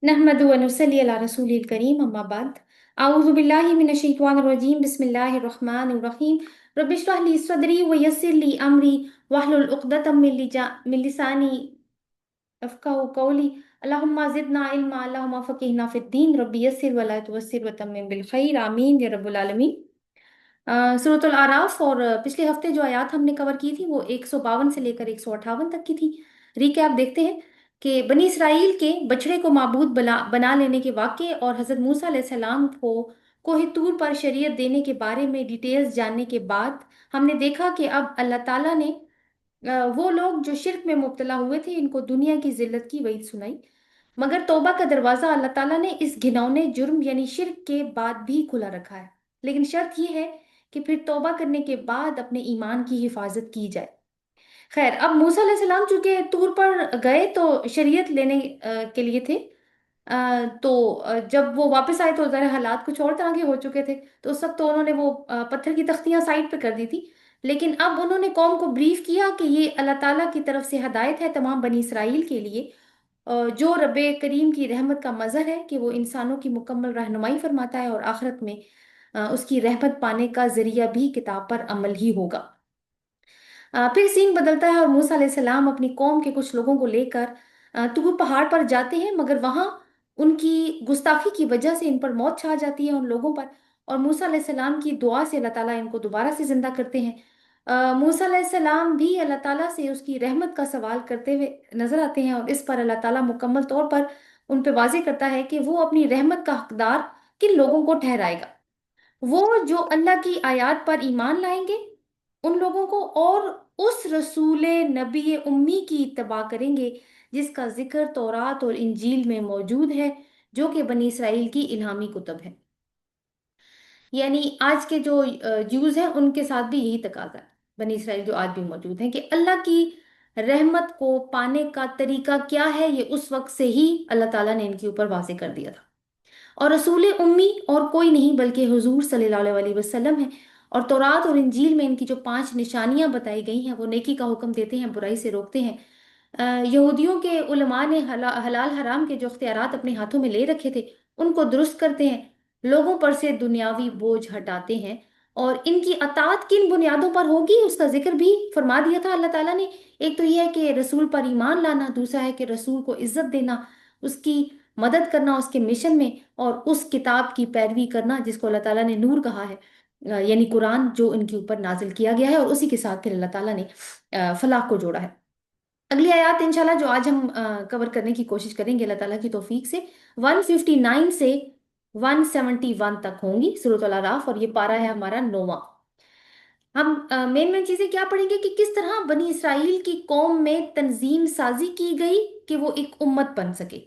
नहमदु व नुसल्ली अला रसूलिल करीम अम्मा बाद अऊज़ु बिल्लाहि मिनश शैतानिर रजीम बिस्मिल्लाहिर रहमानिर रहीम रब्बि इश्रह ली सदरी व यस्सिर ली अमरी वहलुल उक़दतम मिन लिसानी यफ़क़हू क़ौली अल्लाहुम्मा ज़िदना इल्मा अल्लाहुम्मा फ़क़िहना फ़िद्दीन रब्बि यस्सिर व ला तुअस्सिर व तम्मिम बिल खैर आमीन या रब्बुल आलमीन। सूरतुल आराफ और पिछले हफ्ते जो आयत हमने कवर की थी वो 152 से लेकर 158 तक की थी। रिकैप देखते हैं कि बनी इसराइल के बछड़े को माबूद बना लेने के वाक़े और हज़रत मूसा अलैहिस्सलाम को कोहे तूर पर शरीयत देने के बारे में डिटेल्स जानने के बाद हमने देखा कि अब अल्लाह ताला ने वो लोग जो शिर्क में मुब्तला हुए थे इनको दुनिया की जिल्लत की वईद सुनाई। मगर तौबा का दरवाज़ा अल्लाह ताला ने इस घिनौने जुर्म यानी शिर्क के बाद भी खुला रखा है, लेकिन शर्त यह है कि फिर तौबा करने के बाद अपने ईमान की हिफाजत की जाए। खैर, अब मूसा अलैहिस्सलाम चूंकि तूर पर गए तो शरीयत लेने के लिए थे। जब वो वापस आए तो ज़रा हालात कुछ और तरह के हो चुके थे। तो उस वक्त तो उन्होंने वो पत्थर की तख्तियां साइड पे कर दी थी। लेकिन अब उन्होंने कौम को ब्रीफ किया कि ये अल्लाह ताला की तरफ से हदायत है तमाम बनी इसराइल के लिए, जो रब्बे करीम की रहमत का मज़हर है कि वो इंसानों की मुकम्मल रहनुमाई फरमाता है और आखिरत में उसकी रहमत पाने का जरिया भी किताब पर अमल ही होगा। फिर सीन बदलता है और मूसा अलैहिस्सलाम अपनी कौम के कुछ लोगों को लेकर तूर पहाड़ पर जाते हैं, मगर वहां उनकी गुस्ताखी की वजह से इन पर मौत छा जाती है उन लोगों पर। और मूसा अलैहिस्सलाम की दुआ से अल्लाह ताला इनको दोबारा से जिंदा करते हैं। मूसा अलैहिस्सलाम भी अल्लाह ताला से उसकी रहमत का सवाल करते हुए नजर आते हैं और इस पर अल्लाह ताला मुकम्मल तौर पर उन पे वाज़ेह करता है कि वो अपनी रहमत का हकदार किन लोगों को ठहराएगा। वो जो अल्लाह की आयत पर ईमान लाएंगे उन लोगों को, और उस रसूल नबी उम्मी की इत्तबा करेंगे जिसका जिक्र तौरात और इंजील में मौजूद है, जो कि बनी इसराइल की इल्हामी कुतब है। यानी आज के जो जूस हैं उनके साथ भी यही तकाजा है। बनी इसराइल जो आज भी मौजूद हैं कि अल्लाह की रहमत को पाने का तरीका क्या है, ये उस वक्त से ही अल्लाह ताला ने इनके ऊपर वाज़ेह कर दिया था। और रसूल उम्मी और कोई नहीं बल्कि हुजूर सल्लल्लाहु अलैहि वसल्लम है। और तौरात और इंजील में इनकी जो 5 निशानियां बताई गई हैं वो नेकी का हुक्म देते हैं, बुराई से रोकते हैं। यहूदियों के उलमा ने हलाल हराम के जो अख्तियारात अपने हाथों में ले रखे थे उनको दुरुस्त करते हैं, लोगों पर से दुनियावी बोझ हटाते हैं। और इनकी अतात किन बुनियादों पर होगी उसका जिक्र भी फरमा दिया था अल्लाह ताला ने। एक तो यह है कि रसूल पर ईमान लाना, दूसरा है कि रसूल को इज्जत देना, उसकी मदद करना उसके मिशन में, और उस किताब की पैरवी करना जिसको अल्लाह ताला ने नूर कहा है, यानी कुरान जो इनके ऊपर नाजिल किया गया है, और उसी के साथ फिर अल्लाह ताला ने फलाह को जोड़ा है। अगली आयत इंशाल्लाह जो आज हम कवर करने की कोशिश करेंगे अल्लाह ताला की तौफीक से 159 से 171 तक होंगी सूरत अल आराफ, और ये पारा है हमारा 9वां। हम मेन मेन चीजें क्या पढ़ेंगे कि किस तरह बनी इसराइल की कौम में तंजीम साजी की गई कि वो एक उम्मत बन सके,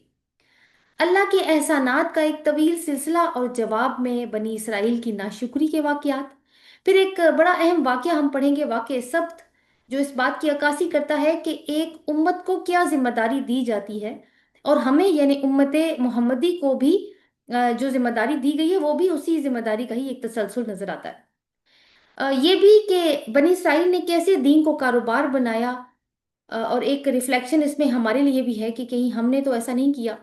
अल्लाह के एहसानात का एक तवील सिलसिला, और जवाब में बनी इसराइल की नाशुक्री के वाकयात। फिर एक बड़ा अहम वाकया हम पढ़ेंगे, वाकया सब्त, जो इस बात की अक्कासी करता है कि एक उम्मत को क्या जिम्मेदारी दी जाती है, और हमें यानी उम्मत मोहम्मदी को भी जो जिम्मेदारी दी गई है वो भी उसी जिम्मेदारी का ही एक तसलसल नजर आता है। ये भी कि बनी इसराइल ने कैसे दीन को कारोबार बनाया, और एक रिफ्लेक्शन इसमें हमारे लिए भी है कि कहीं हमने तो ऐसा नहीं किया।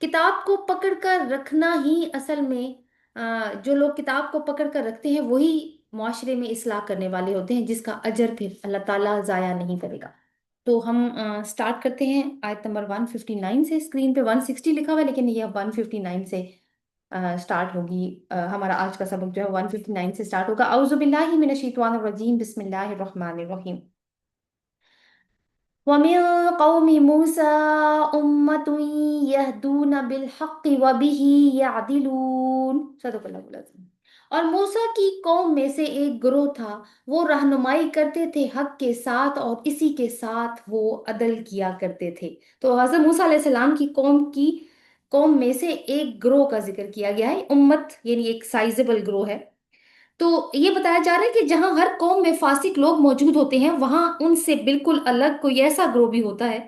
किताब को पकड़ कर रखना ही असल में, जो लोग किताब को पकड़ कर रखते हैं वही मुआशरे में इस्लाह करने वाले होते हैं, जिसका अजर फिर अल्लाह ताला जाया नहीं करेगा। तो हम स्टार्ट करते हैं आयत नंबर 159 से। स्क्रीन पे 160 लिखा हुआ है लेकिन ये अब 159 से स्टार्ट होगी। हमारा आज का सबक जो है 159 से स्टार्ट होगा। औज़ु बिल्लाहि मिनश शैतानिर रजीम बिस्मिल्लाहिर रहमानिर रहीम। वमिन कौमि मूसा उम्मतुन यहदून बिल हक़्क़ि व बिही यअदिलून। सदक़ल्लाहुल अज़ीम। और मूसा की कौम में से एक ग्रोह था, वो रहनुमाई करते थे हक के साथ और इसी के साथ वो अदल किया करते थे। तो हज़रत मूसा अलैहिस्सलाम की कौम में से एक ग्रोह का जिक्र किया गया है। उम्मत यानी एक साइजेबल ग्रोह है। तो ये बताया जा रहा है कि जहां हर कौम में फासिक लोग मौजूद होते हैं वहां उनसे बिल्कुल अलग कोई ऐसा ग्रोह भी होता है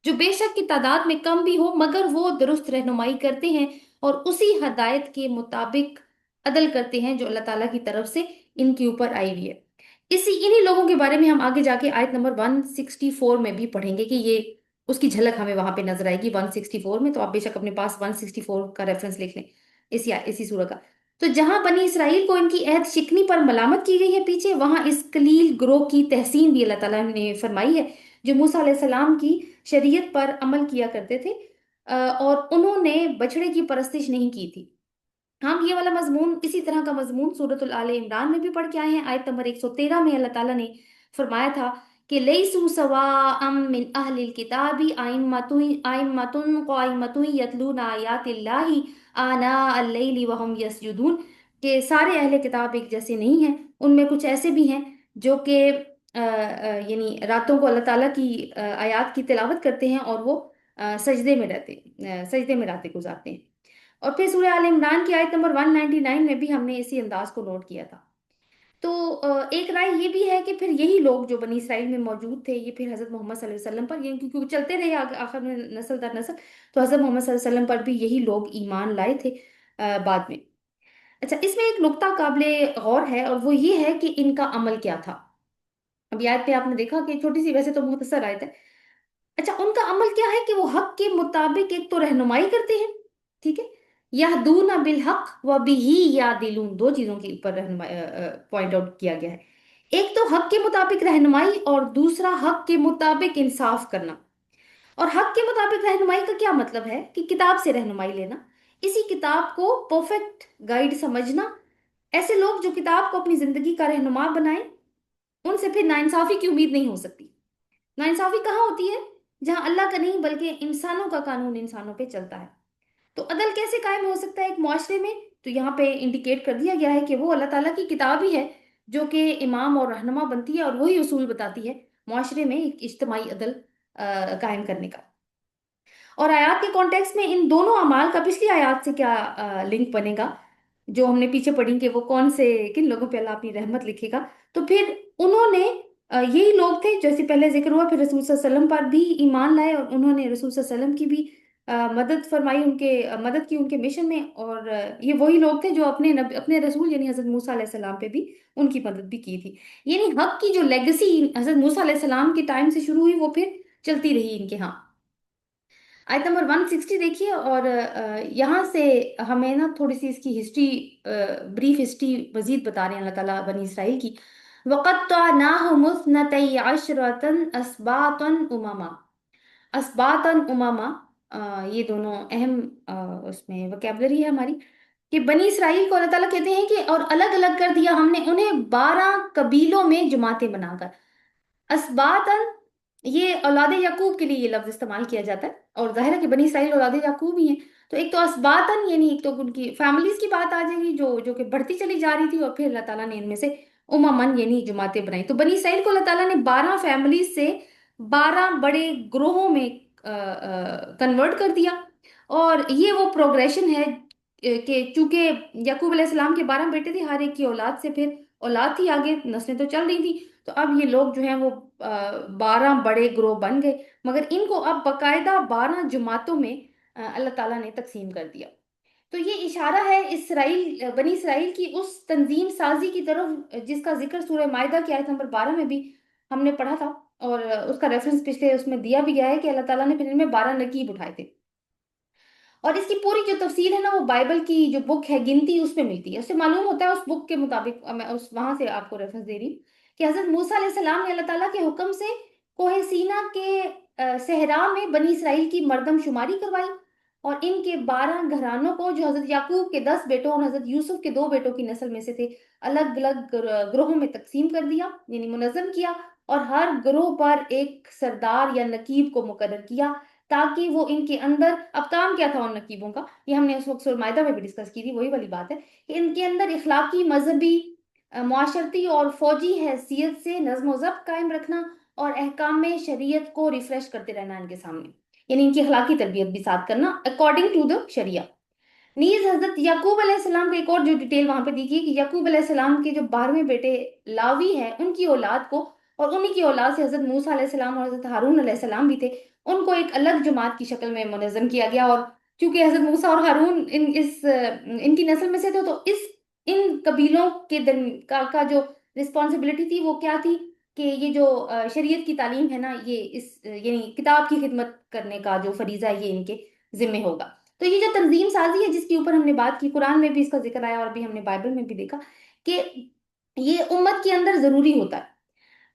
जो बेशक की तादाद में कम भी हो मगर वो दुरुस्त रहनुमाई करते हैं और उसी हदायत के मुताबिक अदल करते हैं जो अल्लाह ताला की तरफ से इनके ऊपर आई हुई है। इन्हीं लोगों के बारे में हम आगे जाके आयत नंबर 164 में भी पढ़ेंगे कि ये اس کی جھلک ہمیں وہاں پہ نظر آئے گی 164 میں، تو آپ بے شک اپنے پاس 164 کا ریفرنس لکھ لیں، اسی سورہ کا۔ تو جہاں بنی اسرائیل کو ان کی عہد شکنی پر ملامت کی گئی ہے پیچھے، وہاں اس قلیل گروہ کی تحسین بھی اللہ تعالیٰ نے فرمائی ہے، جو موسیٰ علیہ السلام کی شریعت پر عمل کیا کرتے تھے، اور انہوں نے بچڑے کی پرستش نہیں کی تھی۔ ہم یہ والا مضمون، اسی طرح کا مضمون سورۃ الآل عمران میں بھی پڑھ کے آئے ہیں، آیت نمبر 113 میں اللہ تعالیٰ نے فرمایا تھا کہ لیسوا سواء من اہل الکتاب ائمۃ قائمۃ یتلون آیات اللہ آناء اللیل وہم یسجدون، کہ سارے اہل کتاب ایک جیسے نہیں ہیں، ان میں کچھ ایسے بھی ہیں جو کہ یعنی راتوں کو اللہ تعالیٰ کی آیات کی تلاوت کرتے ہیں، اور وہ سجدے میں راتیں گزارتے ہیں۔ اور پھر سورہ آل عمران کی آیت نمبر 199 میں بھی ہم نے اسی انداز کو نوٹ کیا تھا۔ تو ایک رائے یہ بھی ہے کہ پھر یہی لوگ جو بنی اسرائیل میں موجود تھے، یہ پھر حضرت محمد صلی اللہ علیہ وسلم پر، یہ کیونکہ چلتے رہے آخر میں نسل در نسل، تو حضرت محمد صلی اللہ علیہ وسلم پر بھی یہی لوگ ایمان لائے تھے بعد میں۔ اچھا، اس میں ایک نقطہ قابل غور ہے، اور وہ یہ ہے کہ ان کا عمل کیا تھا۔ اب آیت پہ آپ نے دیکھا کہ چھوٹی سی، ویسے تو مختصر آیت ہے۔ اچھا، ان کا عمل کیا ہے کہ وہ حق کے مطابق ایک تو رہنمائی کرتے ہیں، ٹھیک ہے، یہدون بالحق و بہ یعدلون، دو چیزوں کے اوپر پوائنٹ آؤٹ کیا گیا ہے۔ ایک تو حق کے مطابق رہنمائی، اور دوسرا حق کے مطابق انصاف کرنا۔ اور حق کے مطابق رہنمائی کا کیا مطلب ہے کہ کتاب سے رہنمائی لینا، اسی کتاب کو پرفیکٹ گائیڈ سمجھنا۔ ایسے لوگ جو کتاب کو اپنی زندگی کا رہنما بنائیں، ان سے پھر ناانصافی کی امید نہیں ہو سکتی۔ ناانصافی کہاں ہوتی ہے؟ جہاں اللہ کا نہیں بلکہ انسانوں کا قانون انسانوں پہ چلتا ہے۔ تو عدل کیسے قائم ہو سکتا ہے ایک معاشرے میں؟ تو یہاں پہ انڈیکیٹ کر دیا گیا ہے کہ وہ اللہ تعالیٰ کی کتاب ہی ہے جو کہ امام اور رہنما بنتی ہے، اور وہی اصول بتاتی ہے معاشرے میں ایک اجتماعی عدل قائم کرنے کا۔ اور آیات کے کانٹیکس میں ان دونوں اعمال کا پچھلی آیات سے کیا لنک بنے گا، جو ہم نے پیچھے پڑھی کہ وہ کون سے کن لوگوں پہ اللہ اپنی رحمت لکھے گا؟ تو پھر انہوں نے یہی لوگ تھے جیسے پہلے ذکر ہوا، پھر رسول صلی اللہ علیہ وسلم پر بھی ایمان لائے، اور انہوں نے رسول صلی اللہ علیہ وسلم کی بھی مدد فرمائی، ان کے مدد کی ان کے مشن میں، اور یہ وہی لوگ تھے جو اپنے رسول یعنی حضرت موسیٰ علیہ السلام پہ بھی ان کی مدد بھی کی تھی۔ یعنی حق کی جو لیگسی حضرت موسیٰ علیہ السلام کے ٹائم سے شروع ہوئی، وہ پھر چلتی رہی ان کے ہاں۔ آیت نمبر 160 دیکھیے، اور یہاں سے ہمیں نا تھوڑی سی اس کی ہسٹری، بریف ہسٹری مزید بتا رہے ہیں اللہ تعالیٰ بنی اسرائیل کی۔ وَقَطَّعْنَاهُمُ اثْنَتَيْ عَشْرَةً أَسْبَاطًا أُمَمًا، اسباتن اماما، یہ دونوں اہم اس میں وکیبلری ہے ہماری، کہ بنی اسرائیل کو اللہ تعالیٰ کہتے ہیں کہ اور الگ الگ کر دیا ہم نے انہیں 12 قبیلوں میں جماعتیں بنا کر۔ اسباتن، یہ اولاد یعقوب کے لیے یہ لفظ استعمال کیا جاتا ہے، اور ظاہر ہے کہ بنی اسرائیل اولاد یعقوب ہی ہیں، تو ایک تو اسباتن یعنی ایک تو ان کی فیملیز کی بات آ جائے گی جو کہ بڑھتی چلی جا رہی تھی، اور پھر اللہ تعالیٰ نے ان میں سے اممن یعنی جماعتیں بنائی۔ تو بنی اسرائیل کو اللہ تعالیٰ نے 12 فیملیز سے 12 بڑے گروہوں میں کنورٹ کر دیا، اور یہ وہ پروگریشن ہے کہ چونکہ یعقوب علیہ السلام کے 12 بیٹے تھے، ہر ایک کی اولاد سے پھر اولاد تھی، آگے نسلیں تو چل رہی تھی، تو اب یہ لوگ جو ہیں وہ 12 بڑے گروہ بن گئے، مگر ان کو اب باقاعدہ 12 جماعتوں میں اللہ تعالیٰ نے تقسیم کر دیا۔ تو یہ اشارہ ہے بنی اسرائیل کی اس تنظیم سازی کی طرف جس کا ذکر سورہ مائدہ کی آیت نمبر 12 میں بھی ہم نے پڑھا تھا، اور اس کا ریفرنس پچھلے اس میں دیا بھی گیا ہے کہ اللہ تعالیٰ نے پھر ان میں 12 نقیب اٹھائے تھے۔ اور اس کی پوری جو تفصیل ہے نا، وہ بائبل کی جو بک ہے گنتی اس میں ملتی ہے، اس سے معلوم ہوتا ہے اس بک کے مطابق، میں وہاں سے آپ کو ریفرنس دے رہی ہوں کہ حضرت موسیٰ علیہ السلام نے اللہ تعالیٰ کے حکم سے کوہ سینا کے صحرا میں بنی اسرائیل کی مردم شماری کروائی، اور ان کے 12 گھرانوں کو جو حضرت یعقوب کے 10 بیٹوں اور حضرت یوسف کے 2 بیٹوں کی نسل میں سے تھے، الگ الگ گروہوں میں تقسیم کر دیا، یعنی منظم کیا، اور ہر گروہ پر ایک سردار یا نقیب کو مقرر کیا، تاکہ وہ ان کے اندر، اب کام کیا تھا ان نقیبوں کا، یہ ہم نے اس وقت سورہ مائدہ میں بھی ڈسکس کی تھی، وہی والی بات ہے کہ ان کے اندر اخلاقی، مذہبی، معاشرتی اور فوجی حیثیت سے نظم و ضبط قائم رکھنا، اور احکام شریعت کو ریفریش کرتے رہنا ان کے سامنے، یعنی ان کی اخلاقی تربیت بھی ساتھ کرنا اکارڈنگ ٹو دا شریعہ۔ نیز حضرت یعقوب علیہ السلام کا ایک اور جو ڈیٹیل وہاں پہ دی گئی کہ یعقوب علیہ السلام کے جو 12ویں بیٹے لاوی ہیں، ان کی اولاد کو، اور انہی کی اولاد سے حضرت موسیٰ علیہ السلام اور حضرت ہارون علیہ السلام بھی تھے، ان کو ایک الگ جماعت کی شکل میں منظم کیا گیا، اور چونکہ حضرت موسیٰ اور ہارون ان کی نسل میں سے تھے، تو ان قبیلوں کے کا جو رسپانسبلٹی تھی وہ کیا تھی؟ کہ یہ جو شریعت کی تعلیم ہے نا، یہ اس یعنی کتاب کی خدمت کرنے کا جو فریضہ ہے یہ ان کے ذمہ ہوگا۔ تو یہ جو تنظیم سازی ہے جس کے اوپر ہم نے بات کی، قرآن میں بھی اس کا ذکر آیا اور بھی ہم نے بائبل میں بھی دیکھا کہ یہ امت کے اندر ضروری ہوتا ہے۔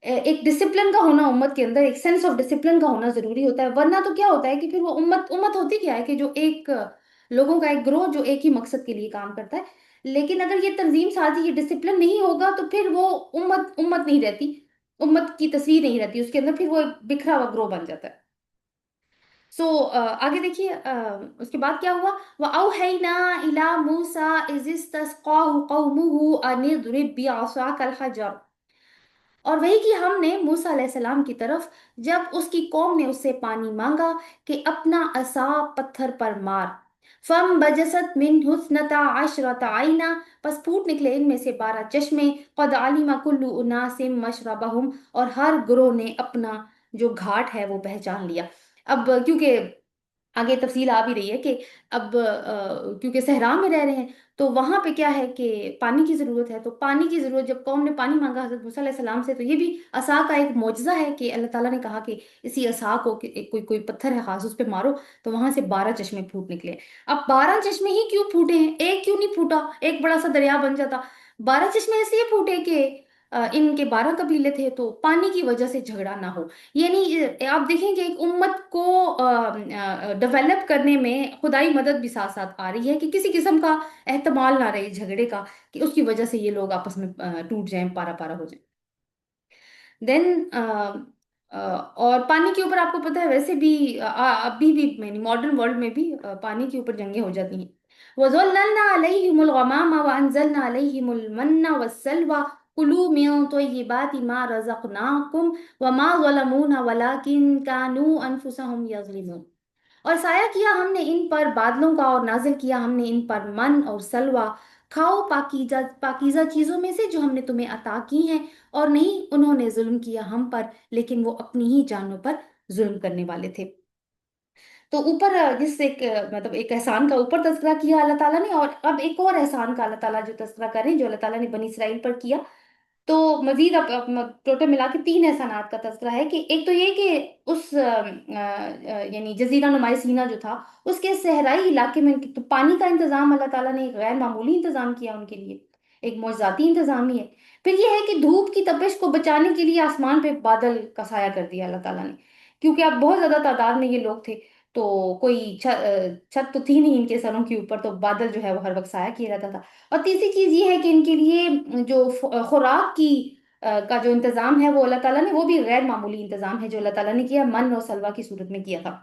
ایک ڈسپلن کا ہونا امت کے اندر، ایک سینس آف ڈسپلن کا ہونا ضروری ہوتا ہے، ورنہ تو کیا ہوتا ہے کہ پھر وہ امت ہوتی کیا ہے کہ جو ایک لوگوں کا ایک گروہ جو ایک ہی مقصد کے لیے کام کرتا ہے۔ لیکن اگر یہ تنظیم سازی، یہ ڈسپلن نہیں ہوگا تو پھر وہ امت نہیں رہتی، امت کی تصویر نہیں رہتی اس کے اندر، پھر وہ ایک بکھرا ہوا گروہ بن جاتا ہے۔ سو آگے دیکھیے اس کے بعد کیا ہوا، وَأَوْحَيْنَا إِلَى مُوسَىٰ إِذِ اسْتَسْقَاهُ قَوْمُهُ أَنِ اضْرِب بِّعَصَاكَ الْحَجَرَ، اور وہی کہ ہم نے موسیٰ علیہ السلام کی طرف جب اس کی قوم نے اس سے پانی مانگا کہ اپنا عصا پتھر پر مار، فم بجست من حسنتا عشرت آئینہ، پس پھوٹ نکلے ان میں سے 12 چشمے، قد علم کل اناس مشربہم، اور ہر گروہ نے اپنا جو گھاٹ ہے وہ پہچان لیا۔ اب کیونکہ آگے تفصیل آ بھی رہی ہے کہ اب کیونکہ صحرا میں رہ رہے ہیں تو وہاں پہ کیا ہے کہ پانی کی ضرورت ہے، تو پانی کی ضرورت جب قوم نے پانی مانگا حضرت موسیٰ علیہ السلام سے، تو یہ بھی عصا کا ایک معجزہ ہے کہ اللہ تعالیٰ نے کہا کہ اسی عصا کو کہ کوئی پتھر ہے خاص اس پہ مارو تو وہاں سے 12 چشمے پھوٹ نکلے۔ اب 12 چشمے ہی کیوں پھوٹے ہیں، ایک کیوں نہیں پھوٹا، ایک بڑا سا دریا بن جاتا۔ 12 چشمے اس لیے پھوٹے کہ ان کے 12 قبیلے تھے تو پانی کی وجہ سے جھگڑا نہ ہو۔ یعنی آپ دیکھیں کہ ایک امت کو ڈیولپ کرنے میں خدائی مدد بھی ساتھ ساتھ آ رہی ہے کہ کسی قسم کا احتمال نہ رہے جھگڑے کا، کہ اس کی وجہ سے یہ لوگ آپس میں ٹوٹ جائیں، پارا پارا ہو جائیں۔ دین اور پانی کے اوپر آپ کو پتہ ہے ویسے بھی ابھی بھی ماڈرن ورلڈ میں بھی پانی کے اوپر جنگیں ہو جاتی ہیں۔ وَظَلَّلْنَا عَلَيْهِمُ الْغَمَامَ وَأَنزَلْنَا عَلَيْهِمُ الْمَنَّ وَالسَّلْوَىٰ كُلُوا مِن طَيِّبَاتِ مَا رَزَقْنَاكُمْ وَمَا ظَلَمُونَا وَلَٰكِن كَانُوا أَنفُسَهُمْ يَظْلِمُونَ، اور سایہ کیا ہم نے ان پر بادلوں کا، اور نازل کیا ہم نے ان پر من اور سلوہ، کھاؤ پاکیزہ پاکیزہ چیزوں میں سے جو ہم نے تمہیں عطا کی ہیں، اور نہیں انہوں نے ظلم کیا ہم پر لیکن وہ اپنی ہی جانوں پر ظلم کرنے والے تھے۔ تو اوپر جس ایک مطلب ایک احسان کا اوپر تذکرہ کیا اللہ تعالیٰ نے، اور اب ایک اور احسان کا اللہ تعالیٰ جو تذکرہ کریں جو اللہ تعالیٰ نے بنی اسرائیل پر کیا۔ تو مزید اب ٹوٹل ملا کے 3 احسانات کا تذکرہ ہے کہ ایک تو یہ کہ اس یعنی جزیرہ نمائے سینا جو تھا اس کے صحرائی علاقے میں تو پانی کا انتظام اللہ تعالیٰ نے ایک غیر معمولی انتظام کیا ان کے لیے، ایک معجزاتی انتظام ہی ہے۔ پھر یہ ہے کہ دھوپ کی تپش کو بچانے کے لیے آسمان پہ بادل کا سایہ کر دیا اللہ تعالیٰ نے، کیونکہ اب بہت زیادہ تعداد میں یہ لوگ تھے تو کوئی چھت تو تھی نہیں ان کے سروں کے اوپر، تو بادل جو ہے وہ ہر وقت سایہ کیے رہتا تھا۔ اور تیسری چیز یہ ہے کہ ان کے لیے جو خوراک کی کا جو انتظام ہے وہ اللہ تعالیٰ نے، وہ بھی غیر معمولی انتظام ہے جو اللہ تعالیٰ نے کیا، من اور سلوہ کی صورت میں کیا تھا۔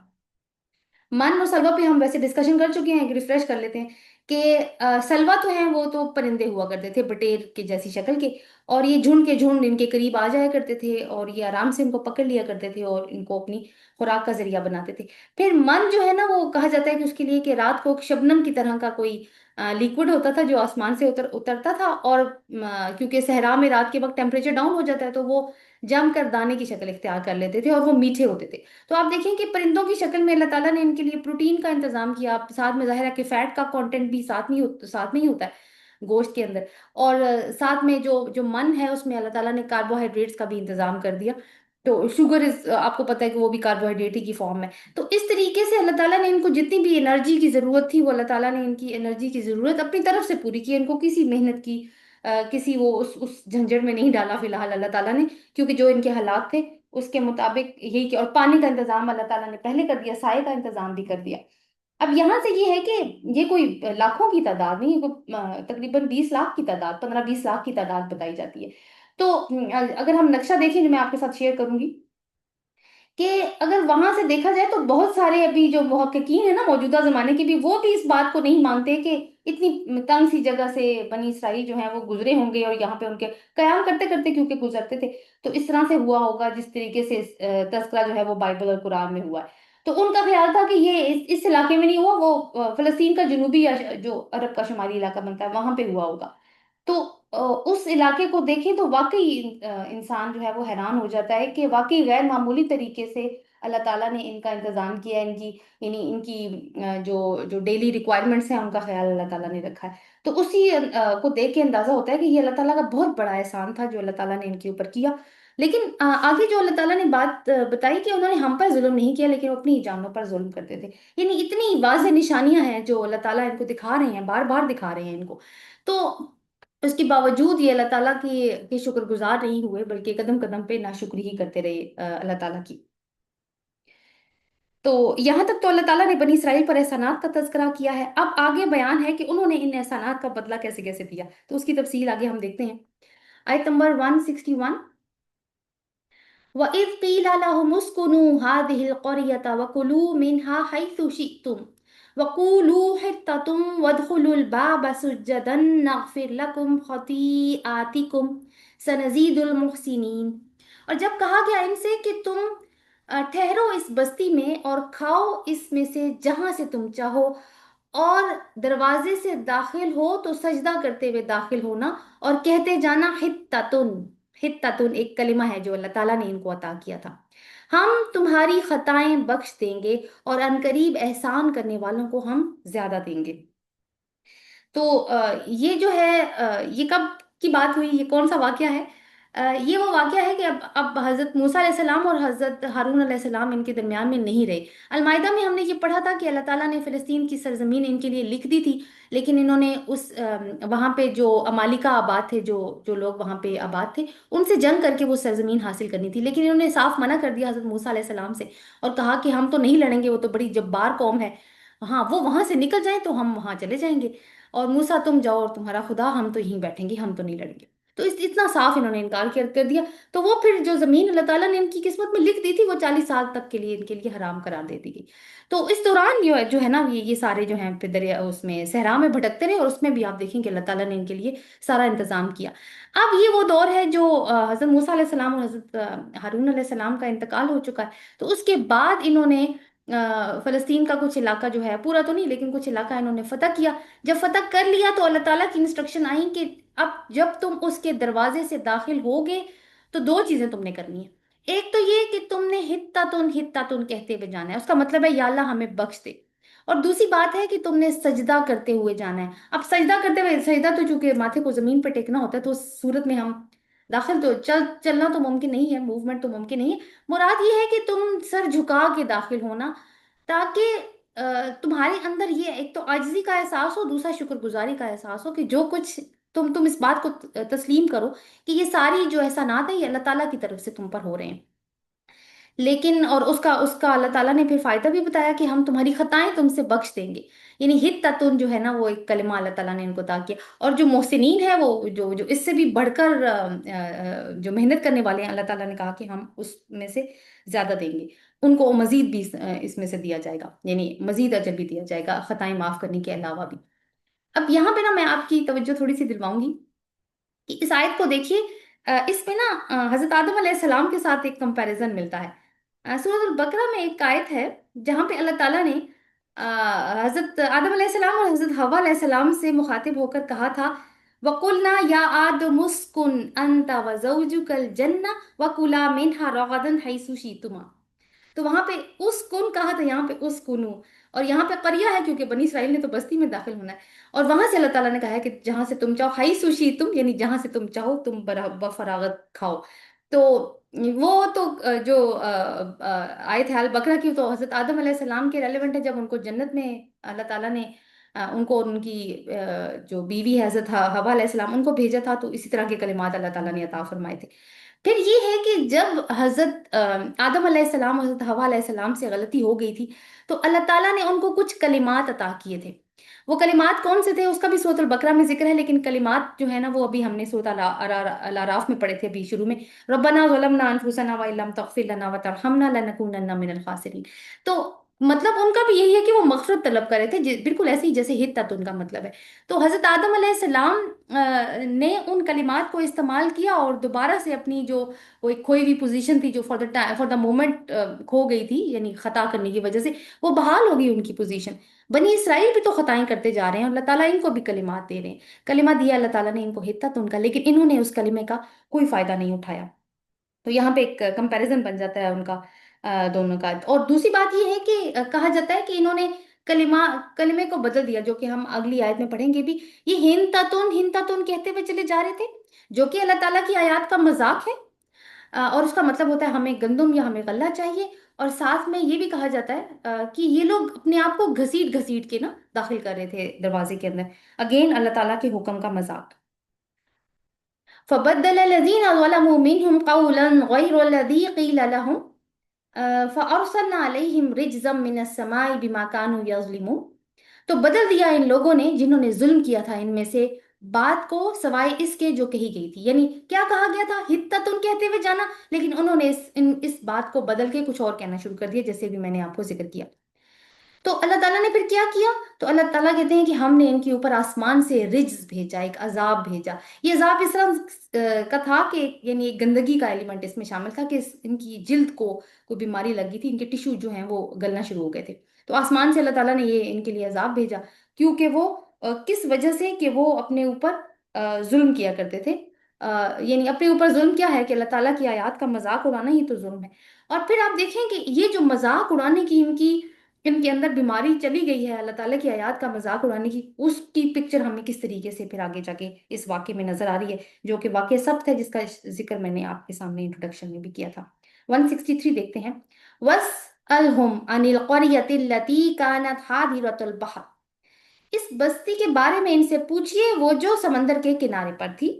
من اور سلوا پہ ہم ویسے ڈسکشن کر چکے ہیں، ایک ریفریش کر لیتے ہیں کہ سلوا تو ہیں وہ تو پرندے ہوا کرتے تھے بٹیر کے جیسی شکل کے، اور یہ جھنڈ کے جھنڈ ان کے قریب آ جایا کرتے تھے اور یہ آرام سے ان کو پکڑ لیا کرتے تھے اور ان کو اپنی خوراک کا ذریعہ بناتے تھے۔ پھر من جو ہے نا وہ کہا جاتا ہے کہ اس کے لیے کہ رات کو شبنم کی طرح کا کوئی لیکوڈ ہوتا تھا جو آسمان سے اترتا تھا، اور کیونکہ صحرا میں رات کے وقت ٹیمپریچر ڈاؤن ہو جاتا ہے تو وہ جم کر دانے کی شکل اختیار کر لیتے تھے اور وہ میٹھے ہوتے تھے۔ تو آپ دیکھیں کہ پرندوں کی شکل میں اللہ تعالیٰ نے ان کے لیے پروٹین کا انتظام کیا، ساتھ میں ظاہر ہے کہ فیٹ کا کانٹینٹ بھی ساتھ میں ہی ہوتا ہے گوشت کے اندر، اور ساتھ میں جو من ہے اس میں اللہ تعالیٰ نے کاربوہائیڈریٹس کا بھی انتظام کر دیا۔ تو شوگر آپ کو پتہ ہے کہ وہ بھی کاربوہائیڈریٹ ہی کی فارم میں۔ تو اس طریقے سے اللہ تعالیٰ نے ان کو جتنی بھی انرجی کی ضرورت تھی وہ اللہ تعالیٰ نے ان کی انرجی کی ضرورت اپنی طرف سے پوری کی، ان کو کسی محنت کی کسی وہ اس جھنجھٹ میں نہیں ڈالا فی الحال اللہ تعالیٰ نے، کیونکہ جو ان کے حالات تھے اس کے مطابق یہی کہ، اور پانی کا انتظام اللہ تعالیٰ نے پہلے کر دیا، سائے کا انتظام بھی کر دیا۔ اب یہاں سے یہ ہے کہ یہ کوئی لاکھوں کی تعداد نہیں، یہ کوئی تقریباً 20 لاکھ کی تعداد، 15-20 لاکھ کی تعداد بتائی جاتی ہے۔ تو اگر ہم نقشہ دیکھیں جو میں آپ کے ساتھ شیئر کروں گی، کہ اگر وہاں سے دیکھا جائے تو بہت سارے ابھی جو محققین ہیں نا موجودہ زمانے کے بھی، وہ بھی اس بات کو نہیں مانتے کہ اتنی تنگ سی جگہ سے بنی اسرائیل جو ہیں وہ گزرے ہوں گے، اور یہاں پہ ان کے قیام کرتے کرتے کیونکہ گزرتے تھے تو اس طرح سے ہوا ہوگا جس طریقے سے تذکرہ جو ہے وہ بائبل اور قرآن میں ہوا ہے۔ تو ان کا خیال تھا کہ یہ اس علاقے میں نہیں ہوا، وہ فلسطین کا جنوبی جو عرب کا شمالی علاقہ بنتا ہے وہاں پہ ہوا ہوگا۔ تو اس علاقے کو دیکھیں تو واقعی انسان جو ہے وہ حیران ہو جاتا ہے کہ واقعی غیر معمولی طریقے سے اللہ تعالیٰ نے ان کا انتظام کیا، ان کی یعنی ان کی جو ڈیلی ریکوائرمنٹس ہیں ان کا خیال اللہ تعالیٰ نے رکھا ہے۔ تو اسی کو دیکھ کے اندازہ ہوتا ہے کہ یہ اللہ تعالیٰ کا بہت بڑا احسان تھا جو اللہ تعالیٰ نے ان کے اوپر کیا۔ लेकिन आगे जो अल्लाह ताला ने बात बताई कि उन्होंने हम पर जुल्म नहीं किया लेकिन वो अपनी जानों पर जुल्म करते थे। यानी इतनी वाज़ेह निशानियां हैं जो अल्लाह ताला इनको दिखा रहे हैं, बार बार दिखा रहे हैं इनको। तो उसके बावजूद ये अल्लाह ताला के शुक्रगुजार नहीं हुए, बल्कि कदम कदम पे नाशुक्री ही करते रहे अल्लाह ताला की। तो यहाँ तक तो अल्लाह ताला ने बनी इसराइल पर एहसानात का तज़किरा किया है। अब आगे बयान है कि उन्होंने इन एहसानात का बदला कैसे कैसे दिया, तो उसकी तफसील आगे हम देखते हैं। आयत नंबर 161। वइज़ क़ील लहुम उस्कुनू हाज़िहिल क़रयत वकुलू मिन्हा हैथु शिअ्तुम वक़ूलू हित्ततुम वदख़ुलुल बाब सुज्जदन नग़फ़िर लकुम ख़तीआतिकुम सनज़ीदुल मुहसिनीन। और जब कहा गया इनसे कि तुम ठहरो इस बस्ती में और खाओ इसमें से जहां से तुम चाहो, और दरवाजे से दाखिल हो तो सजदा करते हुए दाखिल होना और कहते जाना हित्ततुन। हित्ततुन एक कलिमा है जो अल्लाह ताला ने इनको अता किया था। हम तुम्हारी खताएं बख्श देंगे और अनकरीब एहसान करने वालों को हम ज्यादा देंगे। तो ये जो है ये कब की बात हुई, ये कौन सा वाकया है? ये वो वाकया है कि अब हजरत मूसा अलैहिस्सलाम और हजरत हारून अलैहिस्सलाम इनके दरमियान में नहीं रहे। अलमाइदा में हमने ये पढ़ा था कि अल्लाह ताला ने फिलिस्तीन की सरजमीन इनके लिए लिख दी थी, लेकिन इन्होंने उस वहाँ पे जो अमालिका आबाद थे, जो जो लोग वहाँ पे आबाद थे, उनसे जंग करके वो सरजमीन हासिल करनी थी। लेकिन इन्होंने साफ मना कर दिया हजरत मूसा अलैहिस्सलाम से, और कहा कि हम तो नहीं लड़ेंगे, वो तो बड़ी जब्बार कौम है। हाँ, वो वहां से निकल जाए तो हम वहां चले जाएंगे, और मूसा तुम जाओ और तुम्हारा खुदा, हम तो यहीं बैठेंगे, हम तो नहीं लड़ेंगे। तो इतना साफ इन्होंने इनकार कर दिया। तो वो फिर जो जमीन अल्लाह ताला ने इनकी किस्मत में लिख दी थी, वो 40 साल तक के लिए इनके लिए हराम करार दे दी गई। तो इस दौरान जो है ना, ये सारे जो हैं फिर दरिया उसमें सहरा में भटकते रहे, और उसमें भी आप देखेंगे अल्लाह ताला ने इनके लिए सारा इंतजाम किया। अब ये वो दौर है जो हजरत मूसा अलैहिस्सलाम और हजरत हारून अलैहिस्सलाम का इंतकाल हो चुका है। तो उसके बाद इन्होंने फलस्तीन का कुछ इलाका जो है, पूरा तो नहीं लेकिन कुछ इलाका इन्होंने फतह किया। जब फतह कर लिया तो अल्लाह ताला की इंस्ट्रक्शन आई कि अब जब तुम उसके दरवाजे से दाखिल होगे तो दो चीजें तुमने करनी है। एक तो ये कि तुमने हित्ता तुन कहते हुए जाना है, उसका मतलब है या अल्लाह हमें बख्श दे। और दूसरी बात है कि तुमने सजदा करते हुए जाना है। अब सजदा करते हुए, सजदा तो चूंकि माथे को जमीन पर टेकना होता है, तो उस सूरत में हम दाखिल तो चलना तो मुमकिन नहीं है, मूवमेंट तो मुमकिन नहीं है। मुराद ये है कि तुम सर झुका के दाखिल होना, ताकि तुम्हारे अंदर ये एक तो आजिज़ी का एहसास हो, दूसरा शुक्रगुजारी का एहसास हो कि जो कुछ तुम इस बात को तस्लीम करो कि ये सारी जो एहसानात है ये अल्लाह ताला की तरफ से तुम पर हो रहे हैं। लेकिन और उसका उसका अल्लाह ताला ने फिर फायदा भी बताया कि हम तुम्हारी खताएं तुमसे बख्श देंगे। यानी हित ततुन जो है ना, वो एक कलिमा अल्लाह ताला ने इनको अता किया। और जो मोहसिनीन है, वो जो जो इससे भी बढ़कर जो मेहनत करने वाले हैं, अल्लाह ताला ने कहा कि हम उसमें से ज्यादा देंगे, उनको मजीद भी इसमें से दिया जाएगा, यानी मजीद अजर भी दिया जाएगा खताएं माफ करने के अलावा भी। अब यहाँ पे ना मैं आपकी तवज्जो थोड़ी सी दिलवाऊंगी कि इस आयत को देखिए। इसमें ना हजरत आदम अलैहिस्सलाम के साथ एक कंपैरिजन मिलता है। सूरह अल बकरा में एक आयत है जहाँ पे अल्लाह ताला ने हजरत आदम अलैहिस्सलाम और हजरत हवा अलैहिस्सलाम से मुखातिब होकर कहा था, वकुलना या आदम उस्कुन अंत व ज़ौजुकल जन्ना वकुला मिन्हा रगदन हैसु शितुमा। तो वहां पे उस कुन कहा था, यहाँ पे उस कुनू। और यहाँ पे करिया है क्योंकि बनी इसराइल ने तो बस्ती में दाखिल होना है। और वहां से अल्लाह ताला ने कहा है कि जहां से तुम चाहो, हाई सुशी तुम, यानी जहां से तुम चाहो तुम बफरागत खाओ। तो वो तो जो आयत है अल बकरा की, तो हजरत आदम अलैहिस्सलाम के रेलेवेंट है, जब उनको जन्नत में अल्लाह ताला ने उनको उनकी जो बीवी है हजरत हवा अलैहिस्सलाम, उनको भेजा था, तो इसी तरह के कलिमात अल्लाह ताला ने अता फरमाए थे। फिर ये है कि जब हजरत आदम अलैहिस्सलाम और हजरत हवा अलैहिस्सलाम से गलती हो गई थी, तो अल्लाह ताला ने उनको कुछ कलिमात अता किए थे। वो कलिमात कौन से थे उसका भी सूरह अल बकरा में जिक्र है, लेकिन कलिमात जो है ना, वो अभी हमने सूरह अल अराफ में पढ़े थे अभी शुरू में। रब्बना ज़लमना अनफुसना व इल्लम तगफिर लना व तरहमना लनकुनन्ना मिनल खासिरीन। तो मतलब उनका भी यही है कि वो मगफरत तलब कर रहे थे, बिल्कुल ऐसे ही जैसे हित्तत उनका मतलब है। तो हजरत आदम अलैहिस्सलाम ने उन कलिमात को इस्तेमाल किया और दोबारा से अपनी जो वो एक खोई हुई पोजीशन थी, जो फॉर द मोमेंट खो गई थी, यानी खता करने की वजह से, वो बहाल हो गई उनकी पोजीशन। बनी इसराइल भी तो खताएं करते जा रहे हैं और अल्लाह ताला इनको भी कलिमात दे रहे हैं। कलिमा दिया अल्लाह ताला ने इनको हित्तत उनका, लेकिन इन्होंने उस कलिमे का कोई फायदा नहीं उठाया। तो यहाँ पे एक कंपैरिजन बन जाता है उनका दोनों का। और दूसरी बात ये है कि कहा जाता है कि इन्होंने कलिमे को बदल दिया, जो कि हम अगली आयत में पढ़ेंगे भी। ये हिन तातुन कहते हुए चले जा रहे थे, जो कि अल्लाह ताला की आयत का मजाक है। اور اس کا مطلب ہوتا ہے ہمیں گندم یا ہمیں غلہ چاہیے، اور ساتھ میں یہ بھی کہا جاتا ہے کہ یہ لوگ اپنے آپ کو گھسیٹ گھسیٹ کے نا داخل کر رہے تھے دروازے کے اندر، اگین اللہ تعالیٰ کے حکم کا مذاق۔ فبدل الذين ظلموا منهم قولا غير الذي قيل لهم فأرسلنا عليهم رجزا من السماء بما كانوا يظلمون۔ تو بدل دیا ان لوگوں نے جنہوں نے ظلم کیا تھا ان میں سے بات کو سوائے اس کے جو کہی گئی تھی، یعنی کیا کہا گیا تھا حتتن کہتے ہوئے جانا، لیکن انہوں نے اس بات کو بدل کے کچھ اور کہنا شروع کر دیا، جیسے بھی میں نے آپ کو ذکر کیا۔ تو اللہ تعالیٰ نے پھر کیا کیا؟ تو اللہ تعالیٰ کہتے ہیں کہ ہم نے ان کے اوپر آسمان سے رجز بھیجا، ایک عذاب بھیجا۔ یہ عذاب اس طرح کا تھا کہ یعنی ایک گندگی کا ایلیمنٹ اس میں شامل تھا، کہ ان کی جلد کو کوئی بیماری لگ گئی تھی، ان کے ٹشو جو ہیں وہ گلنا شروع ہو گئے تھے۔ تو آسمان سے اللہ تعالیٰ نے یہ ان کے لیے عذاب بھیجا، کیونکہ وہ کس وجہ سے کہ وہ اپنے اوپر ظلم کیا کرتے تھے۔ یعنی اپنے اوپر ظلم کیا ہے کہ اللہ تعالیٰ کی آیات کا مذاق اڑانا ہی تو ظلم ہے۔ اور پھر آپ دیکھیں کہ یہ جو مذاق اڑانے کی ان کے اندر بیماری چلی گئی ہے، اللہ تعالیٰ کی آیات کا مذاق اڑانے کی، اس کی پکچر ہمیں کس طریقے سے پھر آگے جا کے اس واقعے میں نظر آ رہی ہے، جو کہ واقعہ سبت ہے، جس کا ذکر میں نے آپ کے سامنے انٹروڈکشن میں بھی کیا تھا۔ 163 دیکھتے ہیں۔ وَاسْأَلْهُمْ عَنِ الْقَرْيَةِ الَّتِي كَانَتْ حَاضِرَةَ الْبَحْرِ، اس بستی کے بارے میں ان سے پوچھئے وہ جو سمندر کے کنارے پر تھی۔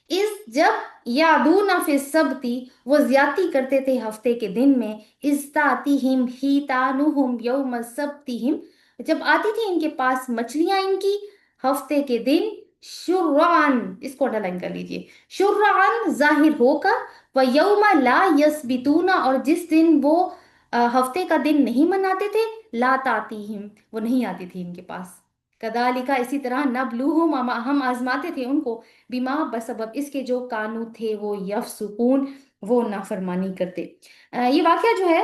اس جب یادون فی السبتی، وہ زیادتی کرتے تھے ہفتے کے دن میں، استاتیہم حیتانہم یوم سبتہم، جب آتی تھی ان کے پاس مچھلیاں ان کی ہفتے کے دن، شرعن، اس کو انڈرلائن کر لیجئے، شرعن ظاہر ہو کر، و یوم لا یسبتون، اور جس دن وہ ہفتے کا دن نہیں مناتے تھے، لا تاتیہم، وہ نہیں آتی تھی ان کے پاس۔ کذالک، اسی طرح، نبلوہم، ہم آزماتے تھے ان کو، بیما، بسبب اس کے جو کانو تھے وہ یفسقون، وہ نافرمانی کرتے۔ یہ واقعہ جو ہے